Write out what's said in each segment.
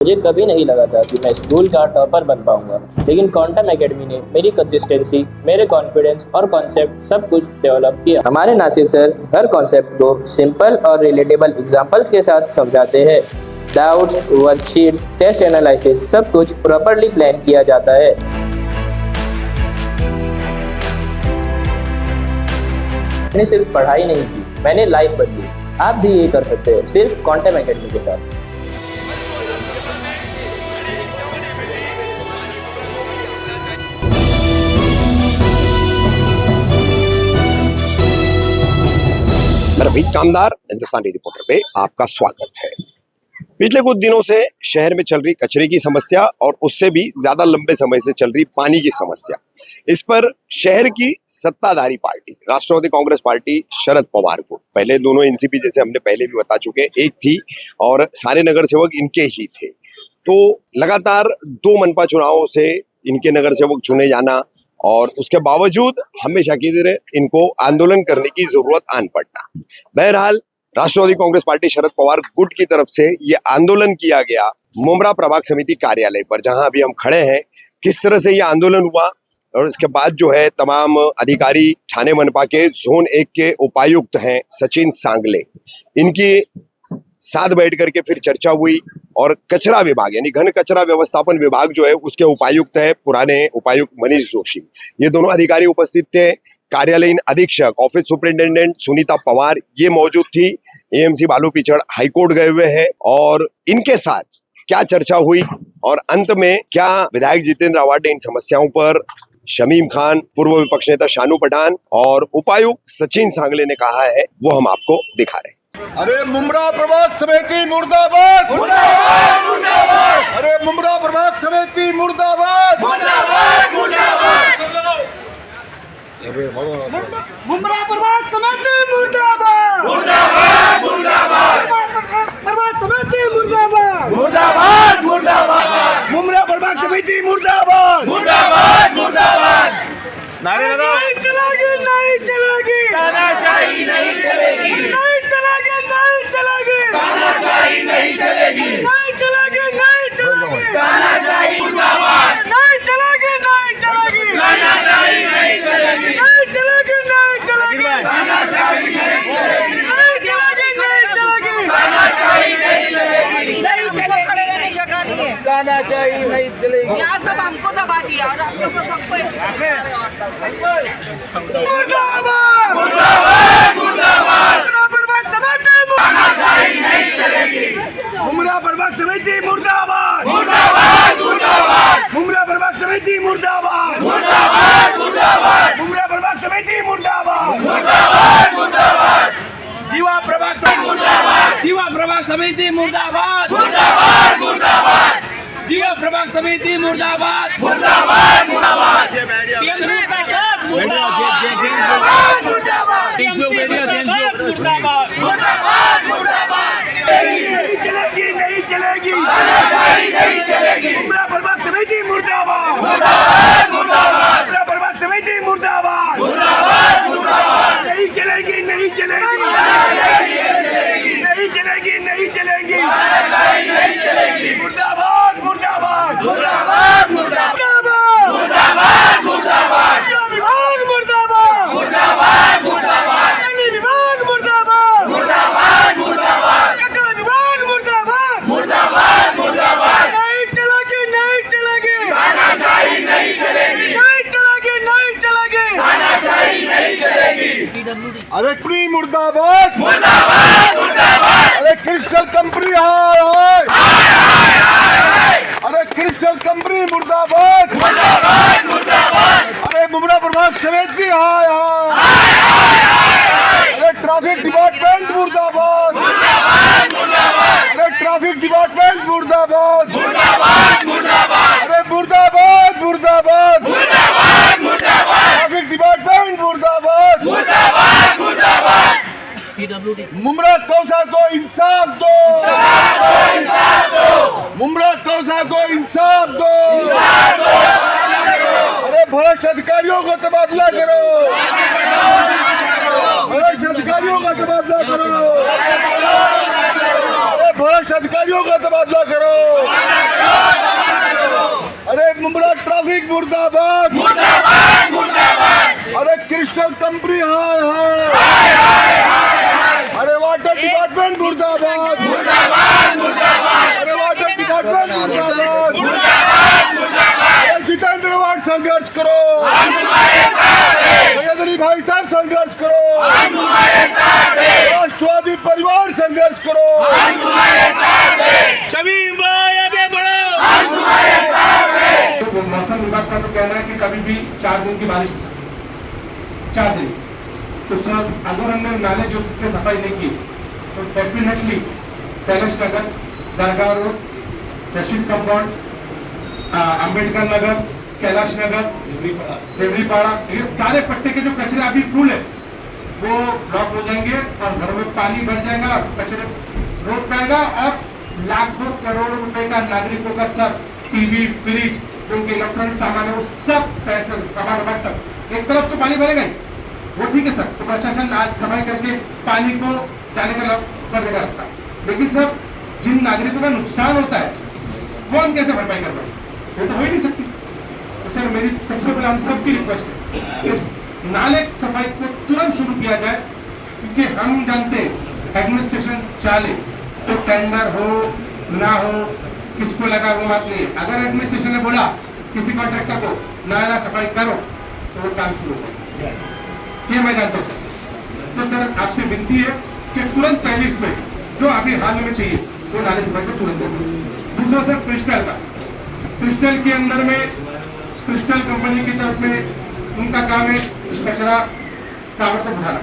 मुझे कभी नहीं लगा था कि मैं स्कूल का टॉपर बन पाऊंगा, लेकिन क्वांटम एकेडमी ने मेरी कंसिस्टेंसी, मेरे कॉन्फिडेंस और कॉन्सेप्ट सब कुछ डेवलप किया। हमारे नासिर सर हर कॉन्सेप्ट को सिंपल और रिलेटेबल एग्जांपल्स के साथ समझाते हैं। डाउट्स, वर्कशीट, टेस्ट एनालिसिस सब कुछ प्रॉपरली प्लान किया जाता है। मैंने सिर्फ पढ़ाई नहीं की, मैंने लाइफ बदली। आप भी ये कर सकते हैं सिर्फ क्वांटम एकेडमी के साथ। रफीक कामदार हिंदुस्तानी रिपोर्टर पे आपका स्वागत है। पिछले कुछ दिनों से शहर में चल रही कचरे की समस्या और उससे भी ज्यादा लंबे समय से चल रही पानी की समस्या, इस पर शहर की सत्ताधारी पार्टी राष्ट्रवादी कांग्रेस पार्टी शरद पवार को, पहले दोनों एनसीपी जैसे हमने पहले भी बता चुके हैं, एक थी और सारे नगर सेवक इनके ही थे, तो लगातार 2 मनपा चुनावों से इनके नगर सेवक चुने जाना और उसके बावजूद हमेशा की तरह इनको आंदोलन करने की जरूरत आन पड़ना। बहरहाल राष्ट्रवादी कांग्रेस पार्टी शरद पवार गुट की तरफ से ये आंदोलन किया गया मुमरा प्रभाग समिति कार्यालय पर, जहां अभी हम खड़े हैं। किस तरह से ये आंदोलन हुआ और इसके बाद जो है तमाम अधिकारी ठाणे मनपा के जोन 1 के उपायुक्त हैं सचिन सांगले, इनकी साथ बैठ करके फिर चर्चा हुई और कचरा विभाग यानी घन कचरा व्यवस्थापन विभाग जो है उसके उपायुक्त है पुराने उपायुक्त मनीष जोशी, ये दोनों अधिकारी उपस्थित थे। कार्यालयीन अधीक्षक ऑफिस सुपरिंटेंडेंट सुनीता पवार ये मौजूद थी। एएमसी बालू पिछड़ हाईकोर्ट गए हुए हैं और इनके साथ क्या चर्चा हुई और अंत में क्या विधायक जितेंद्र आव्हाड ने इन समस्याओं पर शमीम खान, पूर्व विपक्ष नेता शानू पठान और उपायुक्त सचिन सांगले ने कहा है, वो हम आपको दिखा रहे हैं। अरे मुमरा प्रभाग समिति मुर्दाबाद, मुर्दाबाद, मुर्दाबाद। अरे मुमरा प्रभाग समिति मुर्दाबाद, मुर्दाबाद, मुर्दाबाद। मुमरा प्रभाग समिति मुर्दाबाद, मुर्दाबाद, मुर्दाबाद। प्रभाग समिति मुर्दाबाद, मुर्दाबाद, मुर्दाबाद। मुमरा प्रभाग समिति मुर्दाबाद, मुर्दाबाद, मुर्दाबाद। नारे लगाओ। नहीं चलेगी, नहीं चलेगी, तानाशाही नहीं चलेगी, नहीं चलेगी, नहीं चलेगी, तानाशाही नहीं चलेगी, नहीं चलेगी, नहीं चलेगी, तानाशाही मुर्दाबाद, नहीं चलेगी, नहीं चलेगी, तानाशाही नहीं चलेगी, नहीं चलेगी, नहीं चलेगी, तानाशाही नहीं चलेगी, नहीं चलेगी, नहीं चलेगी, तानाशाही नहीं चलेगी, तानाशाही नहीं चलेगी। यहाँ सब हमको दबा दिया और हम लोग को सबको मुर्दाबाद, मुर्दाबाद, मुर्दाबाद। मुमरा प्रभाग समिति तानाशाही नहीं चलेगी, मुमरा प्रभाग समिति मुर्दाबाद, मुर्दाबाद, मुर्दाबाद, मुमरा प्रभाग समिति मुर्दाबाद, मुर्दाबाद, मुर्दाबाद, मुमरा प्रभाग समिति मुर्दाबाद, मुर्दाबाद, मुर्दाबाद, दीवा प्रभाग समिति मुर्दाबाद, दीवा प्रभाग समिति मुर्दाबाद, मुर्दाबाद, मुर्दाबाद, दीवा प्रभाग समिति मुर्दाबाद, मुर्दाबाद, मुर्दाबाद। मुर्दाबाद, मुर्दाबाद। नहीं चलेगी, नहीं चलेगी, तानाशाही नहीं चलेगी, मुमरा प्रभाग समिति मुर्दाबाद, मुर्दाबाद, मुर्दाबाद, मुमरा प्रभाग समिति मुर्दाबाद, मुर्दाबाद, मुर्दाबाद। नहीं चलेगी, नहीं चलेगी, नहीं चलेगी, नहीं चलेगी, तानाशाही नहीं चलेगी, मुर्दाबाद, मुर्दाबाद, मुर्दाबाद, मुर्दाबाद, मुर्दाबाद, मुर्दाबाद, मुर्दाबाद, विभाग मुर्दाबाद, मुर्दाबाद, मुर्दाबाद, विभाग मुर्दाबाद, मुर्दाबाद, मुर्दाबाद, कचरा विभाग मुर्दाबाद, मुर्दाबाद, मुर्दाबाद। नहीं चलेगी, नहीं चलेगी, तानाशाही नहीं चलेगी, नहीं चलेगी, नहीं चलेगी, तानाशाही नहीं चलेगी। अरे कुड़ी मुर्दाबाद, मुर्दाबाद, मुर्दाबाद, अरे क्रिस्टल कंपनी हाय हाय, अरे क्रिस्टल कंपनी मुर्दाबाद, मुर्दाबाद, मुर्दाबाद, अरे मुमरा प्रभाग समिति हाय हाय, अरे ट्रैफिक डिपार्टमेंट मुर्दाबाद, अरे ट्रैफिक डिपार्टमेंट मुर्दाबाद, मुर्दाबाद, मुर्दाबाद, अरे मुर्दाबाद, मुर्दाबाद, मुर्दाबाद, मुर्दाबाद, ट्रैफिक डिपार्टमेंट मुर्दाबाद, मुर्दाबाद, मुर्दाबाद। मुमरा कौसा को इंसाफ दो, मुमरा कौसा को इंसाफ दो, अरे भ्रष्ट अधिकारियों को तबादला करो, भ्रष्ट अधिकारियों का तबादला करो, अरे भ्रष्ट अधिकारियों का तबादला करो। मुर्दाबाद मुर्दाबाद मुर्दाबाद। अरे क्रिस्टल कंपनी हाय हाय। अरे वाटर डिपार्टमेंट मुर्दाबाद मुर्दाबाद मुर्दाबाद। अरे वाटर डिपार्टमेंट मुर्दाबाद मुर्दाबाद मुर्दाबाद। जितेंद्र वाड संघर्ष करो, सैयद अली भाई साहब संघर्ष करो, राष्ट्रवादी परिवार संघर्ष करो, शमीम भाई आगे बढ़ो। तो मौसम विभाग का तो कहना है कि कभी भी 4 दिन की बारिश हो सकती है, 4 दिन। तो सर अगर हमने नाले जो उसकी सफाई नहीं की तो डेफिनेटली शैलेश नगर, दरगाह रोड, रशीद कंपाउंड, अंबेडकर नगर, कैलाश नगर, देवरीपाड़ा, ये सारे पट्टे के जो कचरे अभी फुल है वो ब्लॉक हो जाएंगे और घरों में पानी भर जाएगा, कचरे रोड पाएगा और लाखों करोड़ों रुपए का नागरिकों का सब टीवी, फ्रिज, जो उनके इलेक्ट्रॉनिक सामान है वो सब पैसे कबाड़ तक एक तरफ तो पानी भरेगा ही, वो ठीक है सर, तो प्रशासन आज सफाई करके पानी को जाने का कर देगा रास्ता, लेकिन सर जिन नागरिकों का नुकसान होता है वो हम कैसे भरपाई कर पाएंगे? वो तो हो ही नहीं सकती। तो सर मेरी सबसे पहले हम सबकी रिक्वेस्ट है इस नाले सफाई को तुरंत शुरू किया जाए, क्योंकि हम जानते हैं एडमिनिस्ट्रेशन चाले तो टेंडर हो ना हो किसको लगा वो बात नहीं है। अगर एडमिनिस्ट्रेशन ने बोला किसी कॉन्ट्रैक्टर को नाला सफाई करो तो वो काम शुरू हो जाए, ये मैं जानता हूँ सर। तो सर आपसे विनती है कि तुरंत पहली में जो अभी हाल में चाहिए वो नाले सफाई को तुरंत दें। दूसरा सर क्रिस्टल का, क्रिस्टल के अंदर में क्रिस्टल कंपनी की तरफ में उनका काम है कचरा टावर तक उठाना,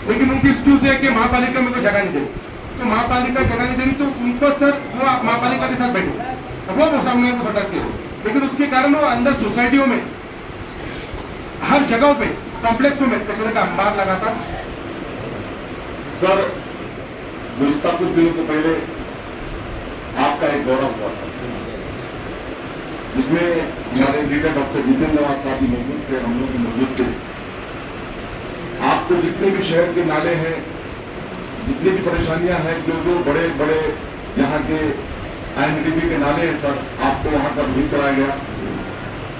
लेकिन उनकी एक्सक्यूज है कि महापालिका में कोई जगह नहीं देगी, तो महापालिका जगह नहीं देगी तो उनको सर वो आप महापालिका के साथ बैठो वो सामने को भटकते हो, लेकिन उसके कारण वो अंदर सोसाइटियों में हर जगहों पे कॉम्प्लेक्सों में कचरे का अंबार लगाता। सर गुज़िश्ता कुछ दिनों को पहले आपका एक दौरा हुआ था जिसमें हमारे लीडर डॉक्टर जितेंद्र वाड साहब भी मौजूद थे, हम लोग भी मौजूद थे। आपको जितने भी शहर के नाले हैं, जितनी भी परेशानियां हैं, जो बड़े बड़े यहाँ के IMDB के नाले हैं सर, आपको वहाँ का विजिट कराया गया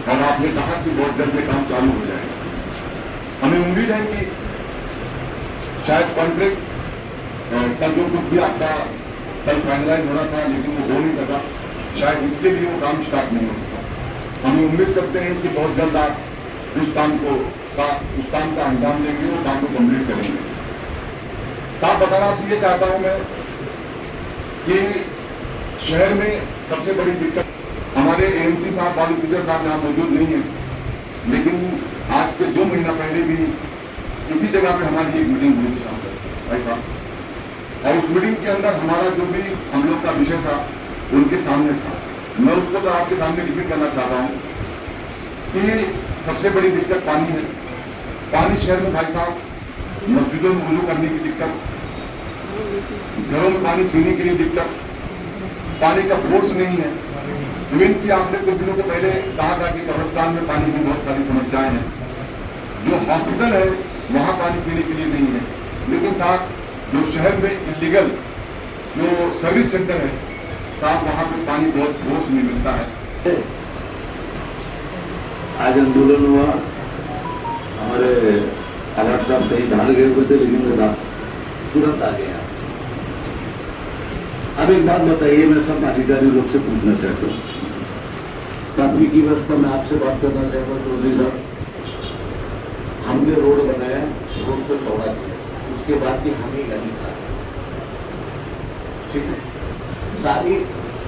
और आपने कहा कि बहुत जल्द ये काम चालू हो जाएगा। हमें उम्मीद है कि शायद कॉन्ट्रैक्ट का जो कुछ भी आपका कल फाइनलाइज होना था लेकिन वो हो नहीं सका, शायद इसके लिए वो काम स्टार्ट नहीं हो सका। हम उम्मीद करते हैं कि बहुत जल्द आप उस काम का अंजाम देंगे, उस काम को कंप्लीट करेंगे। साफ बताना आपसे ये चाहता हूँ मैं कि शहर में सबसे बड़ी दिक्कत, हमारे AMC साहब बालूपुजर साहब यहाँ मौजूद नहीं है, लेकिन आज के 2 महीना पहले भी इसी जगह पे हमारी एक मीटिंग हुई थी भाई साहब, और उस मीटिंग के अंदर हमारा जो भी हम लोग का विषय था उनके सामने था। मैं उसको तो आपके सामने रिपीट करना चाहता हूँ कि सबसे बड़ी दिक्कत पानी है। पानी शहर में भाई साहब मस्जिदों में वुजू करने की दिक्कत, घरों में पानी पीने के लिए दिक्कत, पानी का फोर्स नहीं है। इवन की आपने कुछ दिनों को पहले कहा था कि कब्रिस्तान में पानी की बहुत सारी समस्याएं हैं, जो हॉस्पिटल है वहाँ पानी पीने के लिए नहीं है, लेकिन साहब जो शहर में इलीगल जो सर्विस सेंटर है साहब वहाँ पे पानी बहुत फोर्स में मिलता है। आज आंदोलन हुआ, हमारे अलर्ट साहब कहीं बाहर गए हुए थे लेकिन वो रास्ता तुरंत आ गया। अब एक बात बताइए, मैं सब अधिकारी लोग से पूछना चाहता हूँ, तकनीकी व्यवस्था में आपसे बात करना चाहता हूँ चौधरी साहब, हमने रोड बनाया, रोड को चौड़ा किया, उसके बाद भी हम ही गाड़ी खा, ठीक है, सारी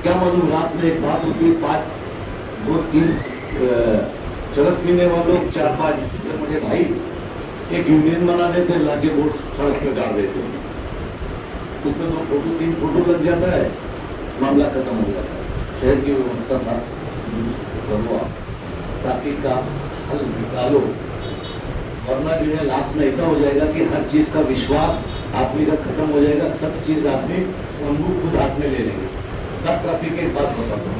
क्या मालूम रात में एक बात होती है, 5 2 3 चरस पीने वालों 4-5 मुझे भाई एक यूनियन बना देते, लाके वोट सड़क पे डाल देते, उसमें 2 फोटो 3 फोटो लग जाता है, मामला खत्म हो जाता है। शहर की व्यवस्था साफ करो, ट्रैफिक का हल निकालो, वरना जो है लास्ट में ऐसा हो जाएगा कि हर चीज का विश्वास आदमी का खत्म हो जाएगा, सब चीज आदमी संभू खुद हाथ में ले लेंगे। सब ट्रैफिक एक बात बताता हूँ,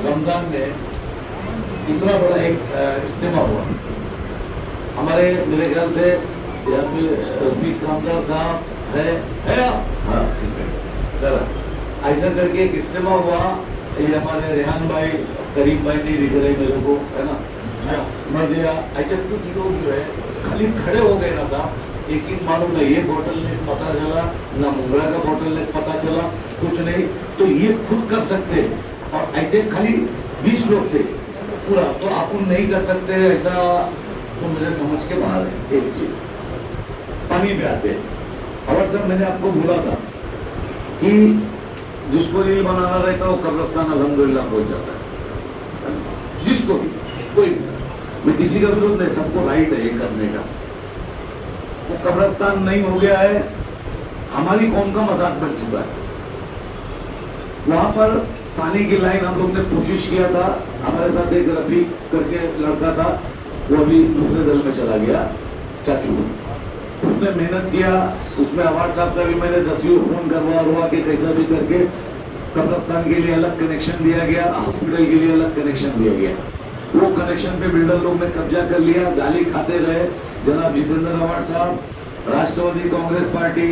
रमजान में इतना बड़ा एक इज्तिमा हुआ हमारे, मेरे ख्याल से या फिर रफीक कामदार साहब है आप? हाँ ठीक है, ऐसा करके एक इज्तिमा हुआ ये हमारे रेहान भाई, करीम भाई नहीं दिख रहे मेरे को, है ना, मजिया, ऐसे कुछ लोग जो है खाली खड़े हो गए ना साहब, एक ही मालूम ना ये बोतल ने पता चला, ना मुंगरा का बोतल ने पता चला, कुछ नहीं, तो ये खुद कर सकते, और ऐसे खाली 20 लोग थे पूरा, तो अपन नहीं कर सकते ऐसा, तो मेरे समझ के बाहर है। एक चीज पानी पे आते, और सब मैंने आपको बोला था कि जिसको रील बनाना रहता है वो कब्रिस्तान अल्हम्दुलिल्लाह पहुंच जाता है, जिसको भी, कोई भी, मैं किसी का विरोध नहीं, सबको राइट है ये करने का। वो कब्रिस्तान नहीं हो गया है, हमारी कौम का मजाक बन चुका है। वहां पर पानी की लाइन हम लोग ने कोशिश किया था, हमारे साथ एक रफीक करके लड़का था, वो अभी दूसरे दल में चला गया, चाचू, उसने मेहनत किया, उसमें अवार्ड साहब का भी मैंने 10 फोन करवा के कैसा भी करके कब्रिस्तान के लिए अलग कनेक्शन दिया गया, हॉस्पिटल के लिए अलग कनेक्शन दिया गया। वो कनेक्शन पे बिल्डर लोग ने कब्जा कर लिया, गाली खाते रहे जनाब जितेंद्र अवार्ड साहब, राष्ट्रवादी कांग्रेस पार्टी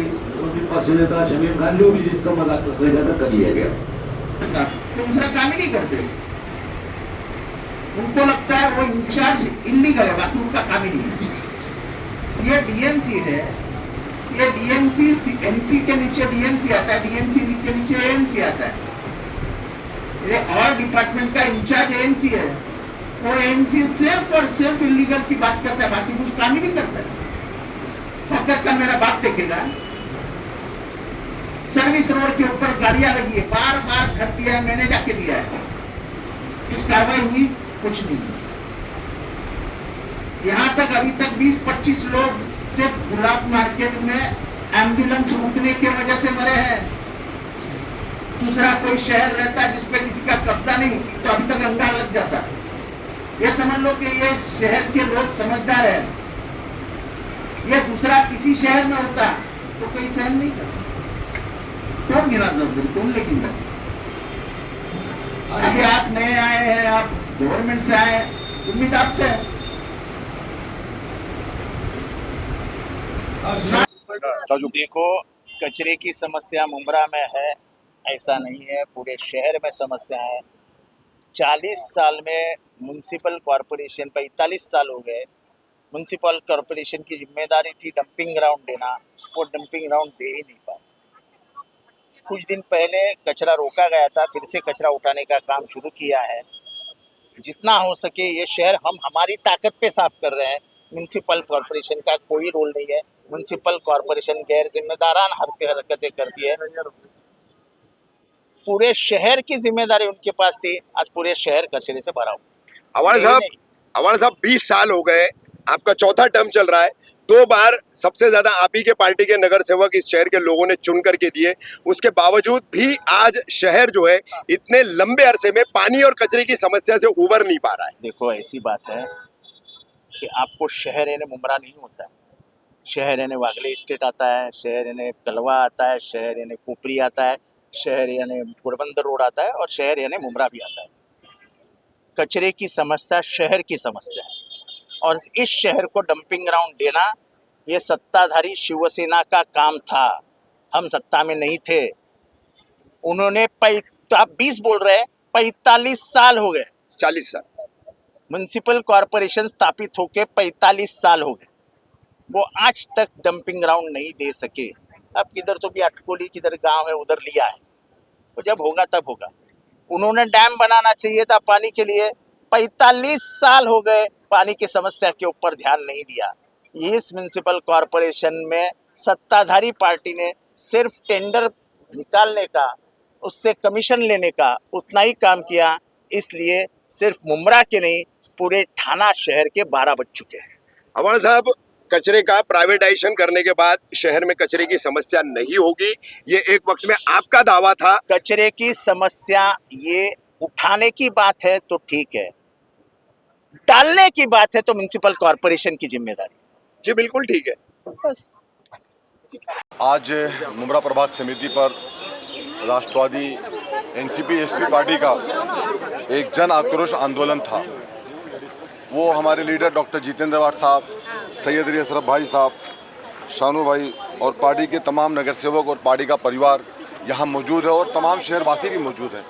विपक्ष नेता शमीम खान, जो भी जिसका मजाक रखने का कर लिया गया। दूसरा काम ही नहीं करते, उनको लगता है वो इंचार्ज इलीगल है, बाकी उनका काम ही नहीं है। ये डीएमसी है, ये डीएमसी एमसी के नीचे डीएमसी आता है, डीएमसी के नीचे एएमसी आता है। ये और डिपार्टमेंट का इंचार्ज एएमसी है, वो एएमसी सिर्फ और सिर्फ इलीगल की बात करता है, बाकी कुछ काम ही नहीं करता है। फकर का मेरा बात देखेगा, सर्विस रोड के ऊपर गाड़ियां लगी है, बार बार खत दिया है, मैंने जाके दिया है, कुछ कार्रवाई हुई? कुछ नहीं। यहाँ तक अभी तक 20-25 लोग सिर्फ गुलाब मार्केट में एम्बुलेंस रुकने की वजह से मरे हैं। दूसरा कोई शहर रहता है जिसपे किसी का कब्जा नहीं, तो अभी तक अंगार लग जाता। ये समझ लो कि ये शहर के लोग समझदार है, ये दूसरा किसी शहर में होता तो कोई सहन नहीं करता। कौन गिना जरूर, कौन लेकिन अभी आप नए आए हैं, आप गवर्नमेंट से आए हैं, उम्मीद आपसे है। देखो, कचरे की समस्या मुंब्रा में है ऐसा नहीं है, पूरे शहर में समस्या है। 40 साल में म्युनिसिपल कॉरपोरेशन, 45 साल हो गए, म्युनिसिपल कॉरपोरेशन की जिम्मेदारी थी डंपिंग ग्राउंड देना, वो डंपिंग ग्राउंड दे ही नहीं पाए। कुछ दिन पहले कचरा रोका गया था, फिर से कचरा उठाने का काम शुरू किया है। जितना हो सके ये शहर हम हमारी ताकत पे साफ कर रहे हैं, म्युनिसिपल कॉरपोरेशन का कोई रोल नहीं है। म्युनिसिपल कॉरपोरेशन गैर जिम्मेदारान हरकतें करती है, पूरे शहर की जिम्मेदारी उनके पास थी, आज पूरे शहर कचरे से भरा हुआ। अवान साहब 20 साल हो गए, आपका चौथा टर्म चल रहा है, 2 बार सबसे ज्यादा आप ही के पार्टी के नगर सेवक इस शहर के लोगों ने चुन करके दिए, उसके बावजूद भी आज शहर जो है इतने लंबे अरसे में पानी और कचरे की समस्या से उबर नहीं पा रहा है। देखो, ऐसी बात है कि आपको शहर यानी मुंब्रा नहीं होता है, शहर यानी वागले स्टेट आता है, शहर यानी कलवा आता है, शहर यानी कुपरी आता है, शहर यानी पोरबंदर रोड आता है, और शहर यानी मुंब्रा भी आता है। कचरे की समस्या शहर की समस्या है, और इस शहर को डंपिंग ग्राउंड देना ये सत्ताधारी शिवसेना का काम था। हम सत्ता में नहीं थे, उन्होंने 20 बोल रहे हैं, 45 साल हो गए, 40 साल म्युनिसिपल कॉरपोरेशन स्थापित होके 45 साल हो गए, वो आज तक डंपिंग ग्राउंड नहीं दे सके। अब किधर तो भी अटकोली किधर गांव है उधर लिया है, तो जब होगा तब होगा। उन्होंने डैम बनाना चाहिए था पानी के लिए, 45 साल हो गए, पानी की समस्या के ऊपर ध्यान नहीं दिया। इस म्युनिसिपल कॉरपोरेशन में सत्ताधारी पार्टी ने सिर्फ टेंडर निकालने का, उससे कमीशन लेने का उतना ही काम किया, इसलिए सिर्फ मुंब्रा के नहीं पूरे थाना शहर के 12 बज चुके हैं। अवान साहब, कचरे का प्राइवेटाइजेशन करने के बाद शहर में कचरे की समस्या नहीं होगी, ये एक वक्त में आपका दावा था। कचरे की समस्या ये उठाने की बात है तो ठीक है, डालने की बात है तो म्युनिसिपल कॉरपोरेशन की जिम्मेदारी। जी बिल्कुल ठीक है। बस आज मुंब्रा प्रभाग समिति पर राष्ट्रवादी एनसीपी एसपी पार्टी का एक जन आक्रोश आंदोलन था। वो हमारे लीडर डॉक्टर जितेंद्र अवार्ड साहब, सैयद अली अशरफ भाई साहब, शानू भाई और पार्टी के तमाम नगर सेवक और पार्टी का परिवार यहाँ मौजूद है, और तमाम शहरवासी भी मौजूद हैं।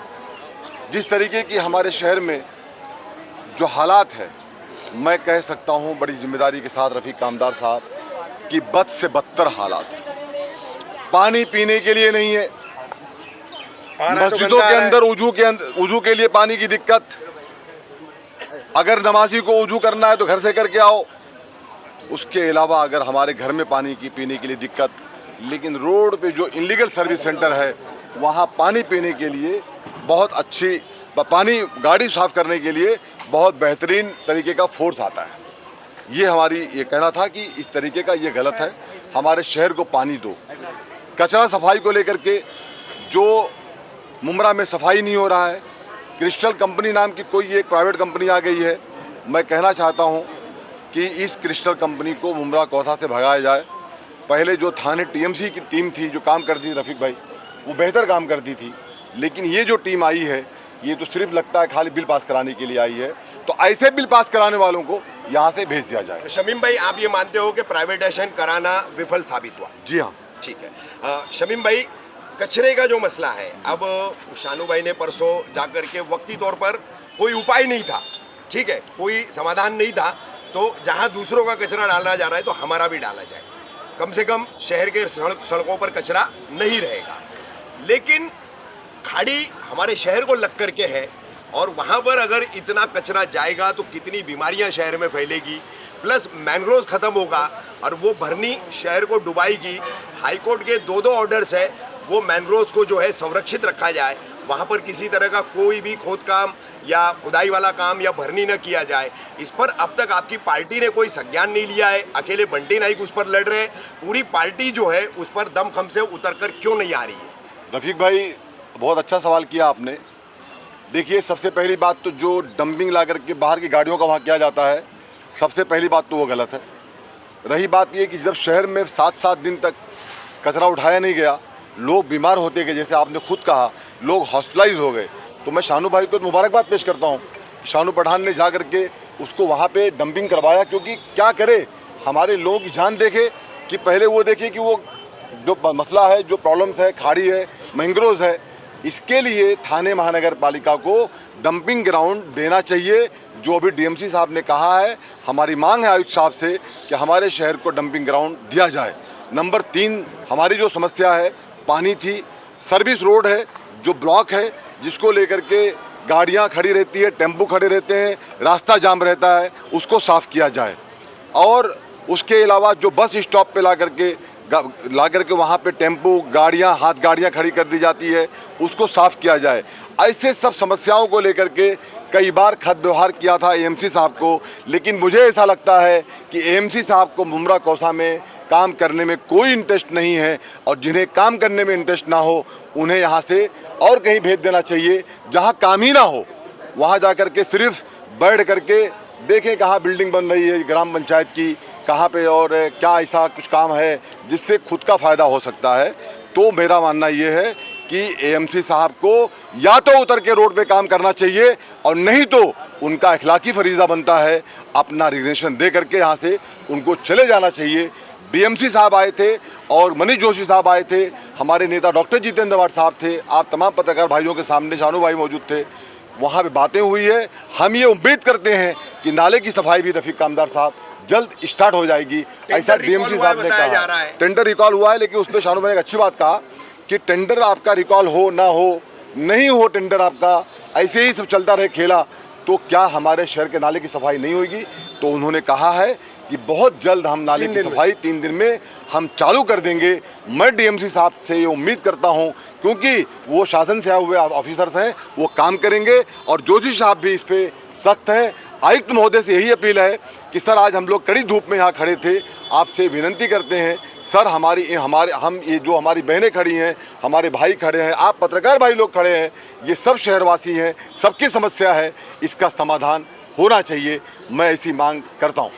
जिस तरीके की हमारे शहर में जो हालात है, मैं कह सकता हूँ बड़ी जिम्मेदारी के साथ रफ़ीक कामदार साहब कि बद से बदतर हालात है। पानी पीने के लिए नहीं है, मस्जिदों के अंदर वजू के लिए पानी की दिक्कत। अगर नमाजी को वजू करना है तो घर से करके आओ, उसके अलावा अगर हमारे घर में पानी की पीने के लिए दिक्कत। लेकिन रोड पे जो इलीगल सर्विस सेंटर है वहाँ पानी पीने के लिए बहुत अच्छी, पानी गाड़ी साफ़ करने के लिए बहुत बेहतरीन तरीके का फोर्स आता है। ये कहना था कि इस तरीके का ये गलत है। हमारे शहर को पानी दो। कचरा सफाई को लेकर के जो मुमरा में सफाई नहीं हो रहा है, क्रिस्टल कंपनी नाम की कोई एक प्राइवेट कंपनी आ गई है। मैं कहना चाहता हूँ कि इस क्रिस्टल कंपनी को मुमरा कौथा से भगाया जाए। पहले जो थाने टीएमसी की टीम थी जो काम करती थी रफ़ीक भाई, वो बेहतर काम करती थी। लेकिन ये जो टीम आई है ये तो सिर्फ लगता है खाली बिल पास कराने के लिए आई है। तो ऐसे बिल पास कराने वालों को यहाँ से भेज दिया जाए। शमीम भाई, आप ये मानते हो कि प्राइवेटाइजेशन कराना विफल साबित हुआ? जी हाँ, ठीक है। शमीम भाई, कचरे का जो मसला है, अब शानू भाई ने परसों जाकर के वक्ती तौर पर कोई उपाय नहीं था, ठीक है, कोई समाधान नहीं था, तो जहां दूसरों का कचरा डाला जा रहा है तो हमारा भी डाला जाए। कम से कम शहर के सड़कों पर कचरा नहीं रहेगा। लेकिन खाड़ी हमारे शहर को लग करके है और वहाँ पर अगर इतना कचरा जाएगा तो कितनी बीमारियाँ शहर में फैलेगी। प्लस मैनग्रोव ख़त्म होगा और वो भरनी शहर को डुबाएगी। हाईकोर्ट के दो ऑर्डर्स है, वो मैनग्रोव को जो है संरक्षित रखा जाए, वहाँ पर किसी तरह का कोई भी खोद काम या खुदाई वाला काम या भरनी न किया जाए। इस पर अब तक आपकी पार्टी ने कोई संज्ञान नहीं लिया है। अकेले बंटी नाइक उस पर लड़ रहे हैं, पूरी पार्टी जो है उस पर दमखम से उतर कर क्यों नहीं आ रही है? रफ़ीक भाई, बहुत अच्छा सवाल किया आपने। देखिए, सबसे पहली बात तो जो डंपिंग ला करके बाहर की गाड़ियों का वहाँ किया जाता है, सबसे पहली बात तो वो गलत है। रही बात ये कि जब शहर में 7-7 दिन तक कचरा उठाया नहीं गया, लोग बीमार होते गए, जैसे आपने खुद कहा, लोग हॉस्पिटलाइज हो गए। तो मैं शानू भाई को मुबारकबाद पेश करता हूँ। शानू पठान ने जा करके उसको वहाँ पे डंपिंग करवाया, क्योंकि क्या करे, हमारे लोगों की जान देखे कि पहले वो देखे कि वो जो मसला है, जो प्रॉब्लम्स है, खाड़ी है, मैंग्रोव्स है, इसके लिए थाने महानगर पालिका को डंपिंग ग्राउंड देना चाहिए। जो अभी डीएमसी साहब ने कहा है, हमारी मांग है आयुक्त साहब से कि हमारे शहर को डंपिंग ग्राउंड दिया जाए। नंबर 3, हमारी जो समस्या है पानी थी, सर्विस रोड है जो ब्लॉक है, जिसको लेकर के गाड़ियां खड़ी रहती है, टेम्पो खड़े रहते हैं, रास्ता जाम रहता है, उसको साफ़ किया जाए। और उसके अलावा जो बस स्टॉप पे ला करके वहाँ पे टेम्पो गाड़ियाँ, हाथ गाड़ियाँ खड़ी कर दी जाती है, उसको साफ़ किया जाए। ऐसे सब समस्याओं को लेकर के कई बार खत व्यवहार किया था एएमसी साहब को। लेकिन मुझे ऐसा लगता है कि एएमसी साहब को मुमरा कौसा में काम करने में कोई इंटरेस्ट नहीं है, और जिन्हें काम करने में इंटरेस्ट ना हो उन्हें यहाँ से और कहीं भेज देना चाहिए जहाँ काम ही ना हो। वहाँ जा कर के सिर्फ बैठ करके देखें कहाँ बिल्डिंग बन रही है ग्राम पंचायत की, कहाँ पे और क्या ऐसा कुछ काम है जिससे खुद का फ़ायदा हो सकता है। तो मेरा मानना ये है कि एएमसी साहब को या तो उतर के रोड पे काम करना चाहिए, और नहीं तो उनका अखलाकी फरीज़ा बनता है अपना रिजिग्नेशन दे करके यहाँ से उनको चले जाना चाहिए। डीएमसी साहब आए थे और मनीष जोशी साहब आए थे, हमारे नेता डॉक्टर जितेंद्र अवार्ड साहब थे, आप तमाम पत्रकार भाइयों के सामने शानू भाई मौजूद थे, वहाँ पे बातें हुई है। हम ये उम्मीद करते हैं कि नाले की सफाई भी रफ़ीक कामदार साहब जल्द स्टार्ट हो जाएगी, ऐसा डीएमसी साहब ने कहा। टेंडर रिकॉल हुआ है, लेकिन उसमें शानू भाई ने एक अच्छी बात कहा कि टेंडर आपका रिकॉल हो ना हो, नहीं हो टेंडर आपका, ऐसे ही सब चलता रहे खेला, तो क्या हमारे शहर के नाले की सफाई नहीं होगी? तो उन्होंने कहा है कि बहुत जल्द हम नाले की सफाई 3 दिन में हम चालू कर देंगे। मैं डीएमसी साहब से ये उम्मीद करता हूं, क्योंकि वो शासन से आए हुए ऑफिसर्स हैं, वो काम करेंगे, और जोशी साहब भी इस पर सख्त हैं। आयुक्त महोदय से यही अपील है कि सर, आज हम लोग कड़ी धूप में यहाँ खड़े थे, आपसे विनती करते हैं सर, हम ये जो हमारी बहनें खड़ी हैं, हमारे भाई खड़े हैं, आप पत्रकार भाई लोग खड़े हैं, ये सब शहरवासी हैं, सबकी समस्या है, इसका समाधान होना चाहिए। मैं ऐसी मांग करता हूँ।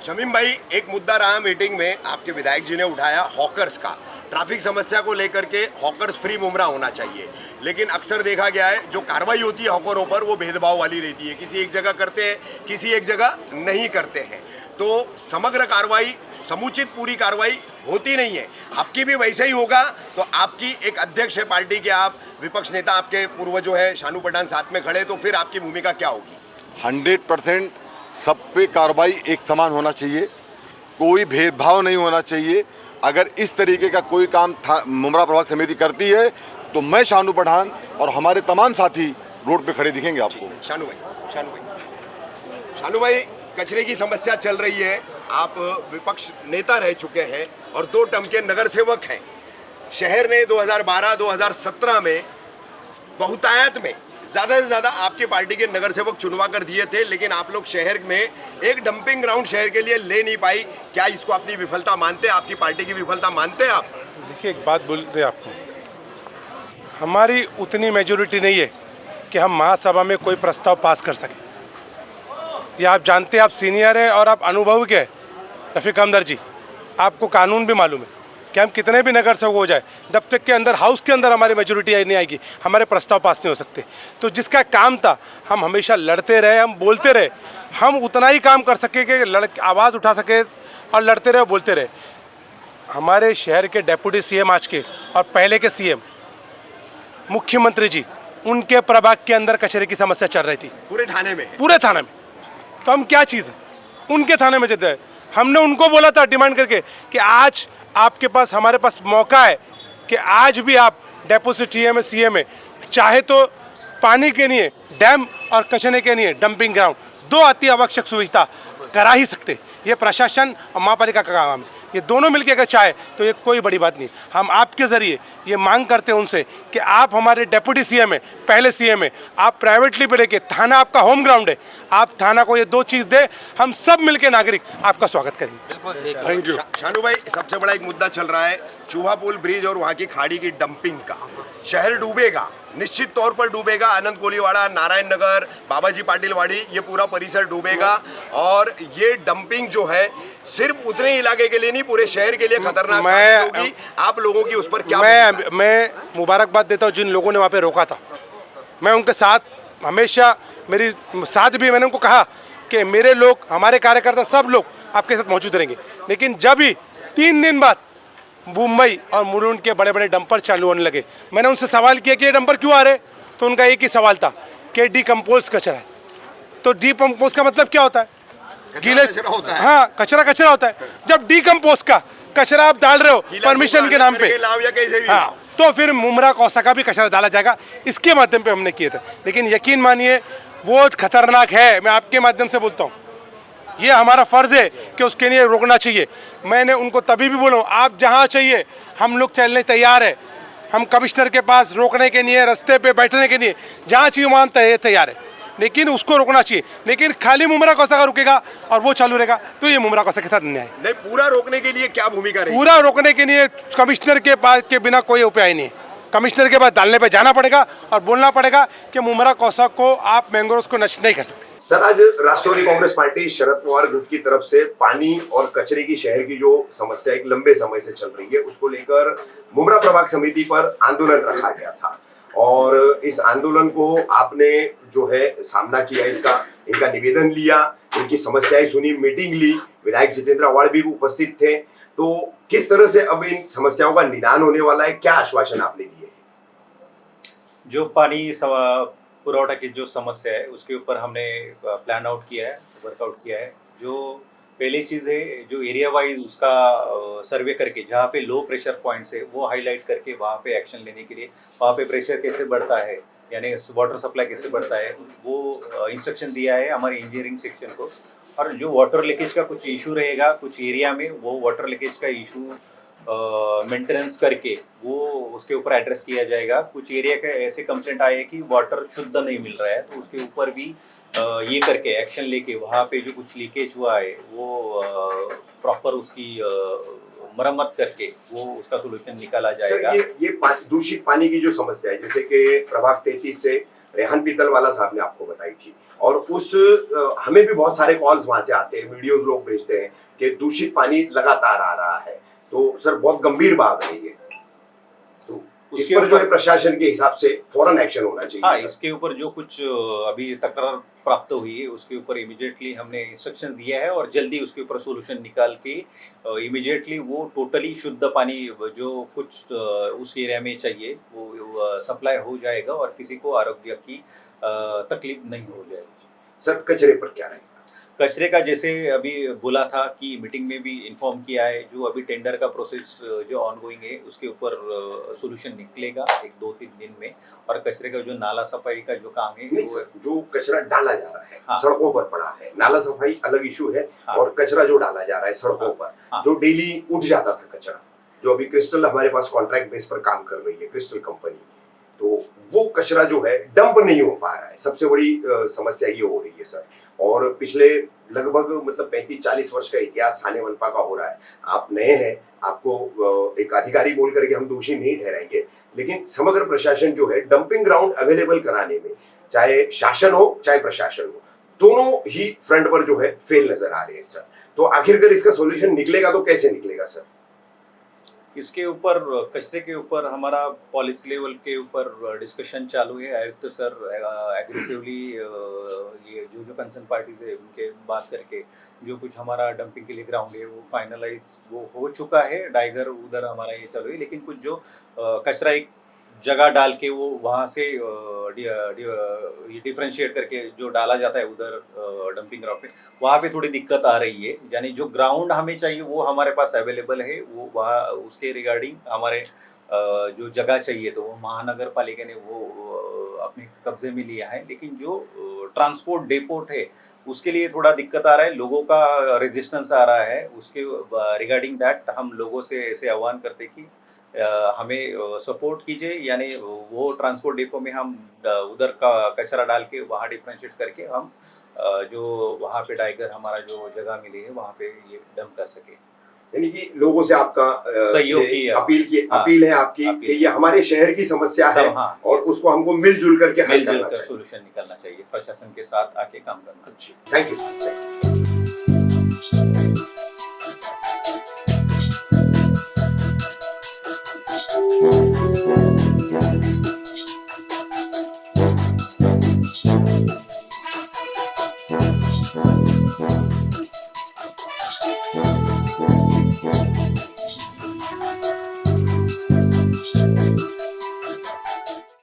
शमीम भाई, एक मुद्दा रहा मीटिंग में, आपके विधायक जी ने उठाया हॉकर्स का। ट्रैफिक समस्या को लेकर के हॉकर्स फ्री मुमरा होना चाहिए, लेकिन अक्सर देखा गया है जो कार्रवाई होती है हॉकरों पर वो भेदभाव वाली रहती है, किसी एक जगह करते हैं, किसी एक जगह नहीं करते हैं। तो समग्र कार्रवाई, समुचित पूरी कार्रवाई होती नहीं है। आपकी भी वैसे ही होगा, तो आपकी एक अध्यक्ष है पार्टी के, आप विपक्ष नेता आपके पूर्व जो है शानू पठान साथ में खड़े, तो फिर आपकी भूमिका क्या होगी? 100% सब पे कार्रवाई एक समान होना चाहिए, कोई भेदभाव नहीं होना चाहिए। अगर इस तरीके का कोई काम मुमरा प्रभाग समिति करती है तो मैं शानू पठान और हमारे तमाम साथी रोड पे खड़े दिखेंगे आपको। शानू भाई, कचरे की समस्या चल रही है, आप विपक्ष नेता रह चुके हैं और 2 टर्म के नगर सेवक हैं। शहर ने 2012-2017 में बहुतायत में ज़्यादा से ज़्यादा आपकी पार्टी के नगर सेवक चुनवा कर दिए थे, लेकिन आप लोग शहर में एक डंपिंग ग्राउंड शहर के लिए ले नहीं पाई। क्या इसको अपनी विफलता मानते हैं, आपकी पार्टी की विफलता मानते हैं आप? देखिए, एक बात बोलते हैं आपको, हमारी उतनी मेजोरिटी नहीं है कि हम महासभा में कोई प्रस्ताव पास कर सकें। ये आप जानते हैं, आप सीनियर हैं और आप अनुभवी के हैं रफ़ीक हमदर जी, आपको कानून भी मालूम है कि हम कितने भी नगर सेवक हो जाए, जब तक के अंदर हाउस के अंदर हमारी मेजोरिटी नहीं आएगी, हमारे प्रस्ताव पास नहीं हो सकते। तो जिसका काम था, हम हमेशा लड़ते रहे, हम बोलते रहे, हम उतना ही काम कर सके कि आवाज़ उठा सके और लड़ते रहे, बोलते रहे। हमारे शहर के डेप्यूटी सीएम आज के और पहले के सीएम मुख्यमंत्री जी, उनके प्रभाग के अंदर कचरे की समस्या चल रही थी पूरे थाने में। तो हम क्या चीज़ है, उनके थाने में जाते हैं। हमने उनको बोला था डिमांड करके कि आज आपके पास, हमारे पास मौका है कि आज भी आप डेप्यूटी सीएम है, चाहे तो पानी के लिए डैम और कचरे के लिए डंपिंग ग्राउंड, 2 अति आवश्यक सुविधा करा ही सकते। ये प्रशासन और महापालिका का काम है, ये दोनों मिलकर अगर चाहे तो ये कोई बड़ी बात नहीं। हम आपके ज़रिए ये मांग करते हैं उनसे कि आप हमारे डेप्यूटी सीएम है, पहले सीएम है, आप प्राइवेटली पे लेके, थाना आपका होम ग्राउंड है, आप थाना को ये 2 चीज़ दे, हम सब मिलके नागरिक आपका स्वागत करेंगे। Thank you. शानू भाई, सबसे बड़ा एक मुद्दा चल रहा है चूहा पुल ब्रिज और वहाँ की खाड़ी की डंपिंग का। शहर डूबेगा, निश्चित तौर पर डूबेगा। आनंद कोलीवाड़ा, नारायण नगर, बाबाजी पाटिलवाड़ी, ये पूरा परिसर डूबेगा। और ये डंपिंग जो है सिर्फ उतने इलाके के लिए नहीं, पूरे शहर के लिए खतरनाक साबित होगी। आप लोगों की उस पर क्या? मैं मुबारकबाद देता हूँ जिन लोगों ने वहाँ पे रोका था। मैं उनके साथ हमेशा, मेरी साथ भी मैंने उनको कहा कि मेरे लोग, हमारे कार्यकर्ता, सब लोग आपके साथ मौजूद रहेंगे। लेकिन जब भी 3 दिन बाद मुंबई और मुरुंड के बड़े बड़े डंपर चालू होने लगे, मैंने उनसे सवाल किया कि ये डंपर क्यों आ रहे, तो उनका एक ही सवाल था कि डिकम्पोज कचरा है। तो डिकम्पोज का मतलब क्या होता है? गीले होता है। हाँ, कचरा होता है। जब डिकम्पोज का कचरा आप डाल रहे हो परमिशन के नाम पे, हाँ, तो फिर मुमरा कौसा का भी कचरा डाला जाएगा। इसके माध्यम पे हमने किए थे, लेकिन यकीन मानिए वो खतरनाक है। मैं आपके माध्यम से बोलता हूँ, ये हमारा फ़र्ज़ है कि उसके लिए रोकना चाहिए। मैंने उनको तभी भी बोला, आप जहाँ चाहिए हम लोग चलने तैयार है। हम कमिश्नर के पास रोकने के लिए, रास्ते पे बैठने के लिए, जहाँ चाहिए वहाँ तैयार है, लेकिन उसको रोकना चाहिए। लेकिन खाली मुमरा कौसा का रुकेगा और वो चालू रहेगा तो ये मुमरा कौसा के साथ अन्याय है। नहीं, पूरा रोकने के लिए क्या भूमिका रहेगी? पूरा रोकने के लिए कमिश्नर के पास के बिना कोई उपाय नहीं है। कमिश्नर के पास डालने पे जाना पड़ेगा और बोलना पड़ेगा कि मुमरा कौसा को आप मैंग्रोव्स को नष्ट नहीं कर सकते। सर, आज राष्ट्रवादी कांग्रेस पार्टी शरद पवार ग्रुप की तरफ से पानी और कचरे की शहर की जो समस्या एक लंबे समय से चल रही है, उसको लेकर मुमरा प्रभाग समिति पर आंदोलन रखा गया था और इस आंदोलन को आपने जो है सामना किया, इसका इनका निवेदन लिया, इनकी समस्याएं सुनी, मीटिंग ली, विधायक जितेंद्र अवार्ड भी उपस्थित थे। तो किस तरह से अब इन समस्याओं का निदान होने वाला है, क्या आश्वासन आपने दिए? जो पानी पुरवठा की जो समस्या है उसके ऊपर हमने प्लान आउट किया है, वर्कआउट किया है। जो पहली चीज़ है, जो एरिया वाइज उसका सर्वे करके जहाँ पे लो प्रेशर पॉइंट्स है वो हाईलाइट करके वहाँ पे एक्शन लेने के लिए, वहाँ पे प्रेशर कैसे बढ़ता है, यानी वाटर सप्लाई कैसे बढ़ता है, वो इंस्ट्रक्शन दिया है हमारे इंजीनियरिंग सेक्शन को। और जो वाटर लीकेज का कुछ इशू रहेगा कुछ एरिया में, वो वाटर लीकेज का इशू मेंटेनेंस करके वो उसके ऊपर एड्रेस किया जाएगा। कुछ एरिया के ऐसे कंप्लेंट आए कि वाटर शुद्ध नहीं मिल रहा है, तो उसके ऊपर भी ये करके एक्शन लेके वहाँ पे जो कुछ लीकेज हुआ है वो प्रॉपर उसकी मरम्मत करके वो उसका सोल्यूशन निकाला जाएगा। सर, ये दूषित पानी की जो समस्या है, जैसे कि प्रभाग 33 से रेहान पीतलवाला साहब ने आपको बताई थी, और हमें भी बहुत सारे कॉल्स वहां से आते हैं, वीडियोस लोग भेजते हैं कि दूषित पानी लगातार आ रहा है। तो सर, बहुत गंभीर बात है ये। तो इस पर जो है प्रशासन के हिसाब से फौरन एक्शन होना चाहिए। हाँ, सर। इसके ऊपर जो कुछ अभी तकरार प्राप्त हुई है उसके ऊपर इमीडिएटली हमने इंस्ट्रक्शंस दिया है और जल्दी उसके ऊपर सोल्यूशन निकाल के इमीडिएटली वो टोटली शुद्ध पानी जो कुछ उस एरिया में चाहिए वो सप्लाई हो जाएगा और किसी को आरोग्य की तकलीफ नहीं हो जाएगी। सर कचरे पर क्या रहेगा? कचरे का जैसे अभी बोला था कि मीटिंग में भी इन्फॉर्म किया है, जो अभी टेंडर का प्रोसेस जो ऑनगोइंग है उसके ऊपर सॉल्यूशन निकलेगा 1-2-3 दिन में। और कचरे का जो नाला सफाई का जो काम है नहीं वो सर, जो कचरा डाला जा रहा है हाँ। सड़कों पर पड़ा है, नाला सफाई अलग इशू है हाँ। और कचरा जो डाला जा रहा है सड़कों पर हाँ। जो डेली उठ जाता था कचरा, जो अभी क्रिस्टल हमारे पास कॉन्ट्रैक्ट बेस पर काम कर रही है क्रिस्टल कंपनी, तो वो कचरा जो है डंप नहीं हो पा रहा है। सबसे बड़ी समस्या ये हो रही है सर। और पिछले लगभग मतलब 35-40 वर्ष का इतिहास थाने मनपा का हो रहा है। आप नए हैं, आपको एक अधिकारी बोल करके हम दोषी नहीं ठहराएंगे, लेकिन समग्र प्रशासन जो है डंपिंग ग्राउंड अवेलेबल कराने में, चाहे शासन हो चाहे प्रशासन हो, दोनों ही फ्रंट पर जो है फेल नजर आ रहे हैं सर। तो आखिरकार इसका सॉल्यूशन निकलेगा तो कैसे निकलेगा सर? इसके ऊपर कचरे के ऊपर हमारा पॉलिसी लेवल के ऊपर डिस्कशन चालू है। आयुक्त सर एग्रेसिवली ये जो कंसर्न पार्टीज है उनके बात करके जो कुछ हमारा डंपिंग के लिए ग्राउंड है वो फाइनलाइज वो हो चुका है। डाइगर उधर हमारा ये चालू है, लेकिन कुछ जो कचरा एक जगह डाल के वो वहाँ से डिफ्रेंशिएट करके जो डाला जाता है उधर डंपिंग ग्राउंड पे, वहाँ पे थोड़ी दिक्कत आ रही है। यानी जो ग्राउंड हमें चाहिए वो हमारे पास अवेलेबल है, वो वहाँ उसके रिगार्डिंग हमारे जो जगह चाहिए तो वो महानगर पालिका ने वो अपने कब्जे में लिया है। लेकिन जो ट्रांसपोर्ट डेपोट है उसके लिए थोड़ा दिक्कत आ रहा है, लोगों का रेजिस्टेंस आ रहा है। उसके रिगार्डिंग दैट हम लोगों से ऐसे आह्वान करते कि हमें सपोर्ट कीजिए, यानी वो ट्रांसपोर्ट डिपो में हम उधर का कचरा डाल के वहाँ डिफ्रेंशिएट करके हम जो वहाँ पे टाइगर हमारा जो जगह मिली है वहाँ पे ये डंप कर सके। यानी कि लोगों से आपका सहयोग की अपील है आपकी कि ये हमारे शहर की समस्या है हाँ, और उसको हमको मिलजुल करके हल करना चाहिए, सोल्यूशन निकालना चाहिए, प्रशासन के साथ आके काम करना चाहिए। Thank you.